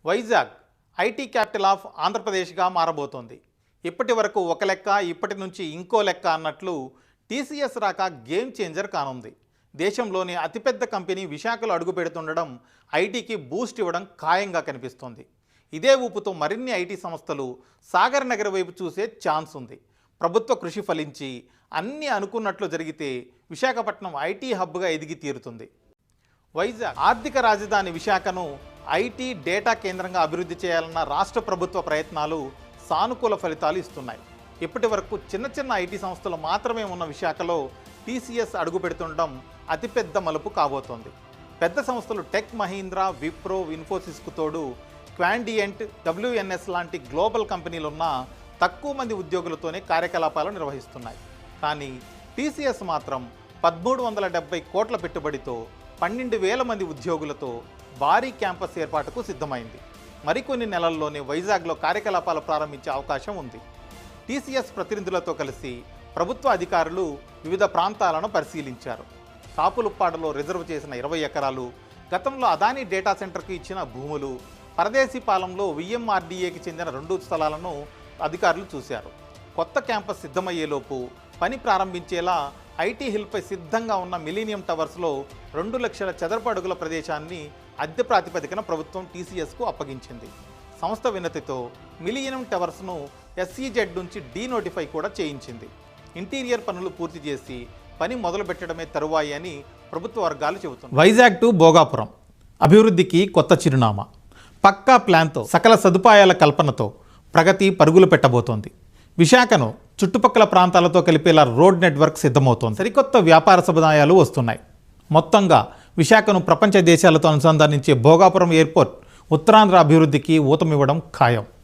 Vizag IT capital of ఆంధ్రప్రదేశ్గా మారబోతోంది. ఇప్పటి వరకు ఒక లెక్క, ఇప్పటి నుంచి ఇంకో లెక్క అన్నట్లు టీసీఎస్ రాక గేమ్ చేంజర్ కానుంది. దేశంలోని అతిపెద్ద కంపెనీ విశాఖలో అడుగుపెడుతుండడం ఐటీకి బూస్ట్ ఇవ్వడం ఖాయంగా కనిపిస్తోంది. ఇదే ఊపుతో మరిన్ని ఐటీ సంస్థలు సాగర్ నగర్ వైపు చూసే ఛాన్స్ ఉంది. ప్రభుత్వ కృషి ఫలించి అన్నీ అనుకున్నట్లు జరిగితే విశాఖపట్నం ఐటీ హబ్గా ఎదిగి తీరుతుంది. వైజాగ్ ఆర్థిక రాజధాని విశాఖను ఐటీ డేటా కేంద్రంగా అభివృద్ధి చేయాలన్న రాష్ట్ర ప్రభుత్వ ప్రయత్నాలు సానుకూల ఫలితాలు ఇస్తున్నాయి. ఇప్పటి వరకు చిన్న చిన్న ఐటీ సంస్థలు మాత్రమే ఉన్న విశాఖలో టీసీఎస్ అడుగు పెడుతుండడం అతిపెద్ద మలుపు కాబోతోంది. పెద్ద సంస్థలు టెక్ మహీంద్రా, విప్రో, ఇన్ఫోసిస్కు తోడు క్వాండియంట్, WNS లాంటి గ్లోబల్ కంపెనీలున్న తక్కువ మంది ఉద్యోగులతోనే కార్యకలాపాలు నిర్వహిస్తున్నాయి. కానీ టీసీఎస్ మాత్రం 1370 కోట్ల పెట్టుబడితో 12,000 మంది ఉద్యోగులతో భారీ క్యాంపస్ ఏర్పాటుకు సిద్ధమైంది. మరికొన్ని నెలల్లోనే వైజాగ్లో కార్యకలాపాలు ప్రారంభించే అవకాశం ఉంది. టీసీఎస్ ప్రతినిధులతో కలిసి ప్రభుత్వ అధికారులు వివిధ ప్రాంతాలను పరిశీలించారు. కాపులుప్పాడలో రిజర్వ్ చేసిన 20 ఎకరాలు, గతంలో అదానీ డేటా సెంటర్కు ఇచ్చిన భూములు, పరదేశీ పాలెంలో VMRDAకి చెందిన 2 స్థలాలను అధికారులు చూశారు. కొత్త క్యాంపస్ సిద్ధమయ్యేలోపు పని ప్రారంభించేలా ఐటీ హిల్పై సిద్ధంగా ఉన్న మిలీనియం టవర్స్లో 2 లక్షల చదరపు అడుగుల ప్రదేశాన్ని అద్దె ప్రాతిపదికన ప్రభుత్వం టీసీఎస్కు అప్పగించింది. సంస్థ వినతితో మిలీనియం టవర్స్ను SEZ నుంచి డీనోటిఫై కూడా చేయించింది. ఇంటీరియర్ పనులు పూర్తి చేసి పని మొదలు పెట్టడమే తరువాయి అని ప్రభుత్వ వర్గాలు చెబుతున్నాయి. వైజాగ్ టు భోగాపురం అభివృద్ధికి కొత్త చిరునామా, పక్కా ప్లాన్తో సకల సదుపాయాల కల్పనతో ప్రగతి పరుగులు పెట్టబోతోంది. విశాఖను చుట్టుపక్కల ప్రాంతాలతో కలిపేలా రోడ్ నెట్వర్క్ సిద్ధమవుతోంది. సరికొత్త వ్యాపార సముదాయాలు వస్తున్నాయి. మొత్తంగా విశాఖను ప్రపంచ దేశాలతో అనుసంధానించే భోగాపురం ఎయిర్పోర్ట్ ఉత్తరాంధ్ర అభివృద్ధికి ఊతమివ్వడం ఖాయం.